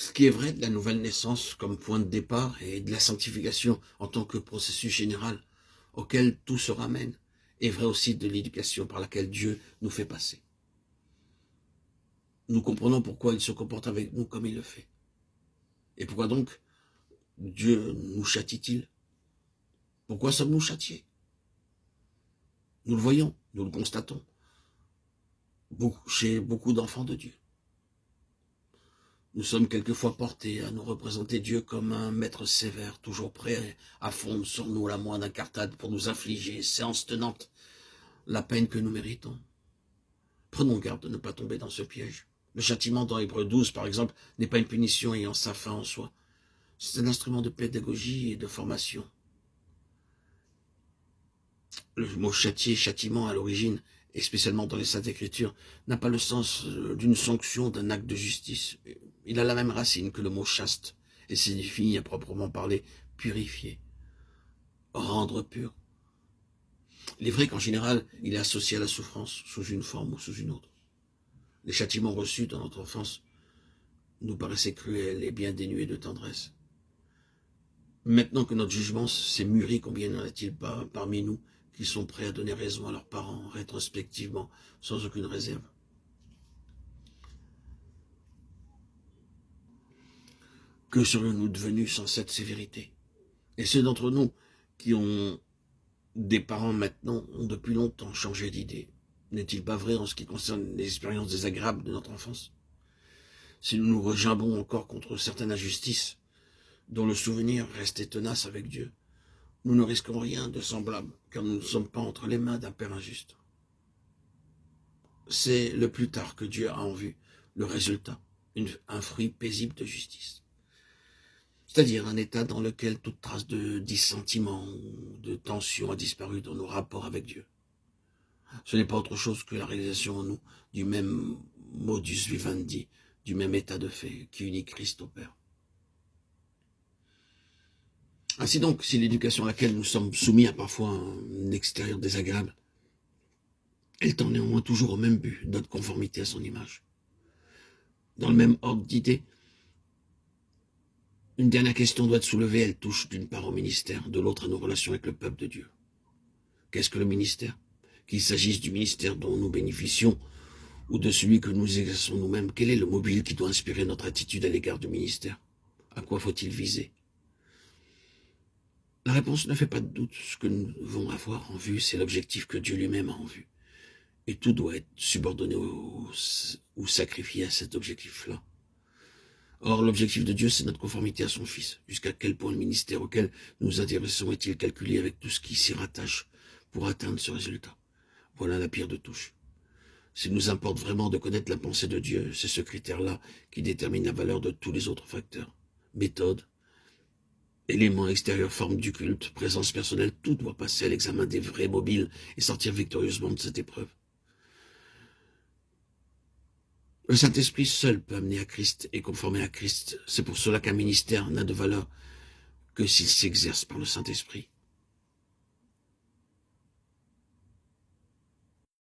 Ce qui est vrai de la nouvelle naissance comme point de départ et de la sanctification en tant que processus général auquel tout se ramène, est vrai aussi de l'éducation par laquelle Dieu nous fait passer. Nous comprenons pourquoi il se comporte avec nous comme il le fait. Et pourquoi donc Dieu nous châtie-t-il? Pourquoi sommes-nous châtiés? Nous le voyons, nous le constatons, chez beaucoup d'enfants de Dieu. Nous sommes quelquefois portés à nous représenter Dieu comme un maître sévère, toujours prêt à fondre sur nous la moindre incartade pour nous infliger, séance tenante, la peine que nous méritons. Prenons garde de ne pas tomber dans ce piège. Le châtiment dans Hébreux 12, par exemple, n'est pas une punition ayant sa fin en soi. C'est un instrument de pédagogie et de formation. Le mot châtier, châtiment à l'origine, et spécialement dans les Saintes Écritures, n'a pas le sens d'une sanction, d'un acte de justice. Il a la même racine que le mot chaste, et signifie, à proprement parler, purifier, rendre pur. Il est vrai qu'en général, il est associé à la souffrance, sous une forme ou sous une autre. Les châtiments reçus dans notre enfance nous paraissaient cruels et bien dénués de tendresse. Maintenant que notre jugement s'est mûri, combien n'y en a-t-il pas parmi nous qui sont prêts à donner raison à leurs parents, rétrospectivement, sans aucune réserve? Que serions-nous devenus sans cette sévérité? Et ceux d'entre nous qui ont des parents maintenant ont depuis longtemps changé d'idée. N'est-il pas vrai en ce qui concerne les expériences désagréables de notre enfance? Si nous nous regimbons encore contre certaines injustices, dont le souvenir restait tenace avec Dieu, nous ne risquons rien de semblable, car nous ne sommes pas entre les mains d'un Père injuste. C'est le plus tard que Dieu a en vue le résultat, un fruit paisible de justice. C'est-à-dire un état dans lequel toute trace de dissentiment ou de tension a disparu dans nos rapports avec Dieu. Ce n'est pas autre chose que la réalisation en nous du même modus vivendi, du même état de fait qui unit Christ au Père. Ainsi donc, si l'éducation à laquelle nous sommes soumis a parfois un extérieur désagréable, elle tend néanmoins toujours au même but, notre conformité à son image. Dans le même ordre d'idées, une dernière question doit être soulevée, elle touche d'une part au ministère, de l'autre à nos relations avec le peuple de Dieu. Qu'est-ce que le ministère? Qu'il s'agisse du ministère dont nous bénéficions ou de celui que nous exerçons nous-mêmes, quel est le mobile qui doit inspirer notre attitude à l'égard du ministère? À quoi faut-il viser? La réponse ne fait pas de doute. Ce que nous devons avoir en vue, c'est l'objectif que Dieu lui-même a en vue. Et tout doit être subordonné ou sacrifié à cet objectif-là. Or, l'objectif de Dieu, c'est notre conformité à son Fils. Jusqu'à quel point le ministère auquel nous nous intéressons est-il calculé avec tout ce qui s'y rattache pour atteindre ce résultat? Voilà la pire de touche. S'il nous importe vraiment de connaître la pensée de Dieu, c'est ce critère-là qui détermine la valeur de tous les autres facteurs. Méthode, éléments extérieurs, forme du culte, présence personnelle, tout doit passer à l'examen des vrais mobiles et sortir victorieusement de cette épreuve. Le Saint-Esprit seul peut amener à Christ et conformer à Christ. C'est pour cela qu'un ministère n'a de valeur que s'il s'exerce par le Saint-Esprit.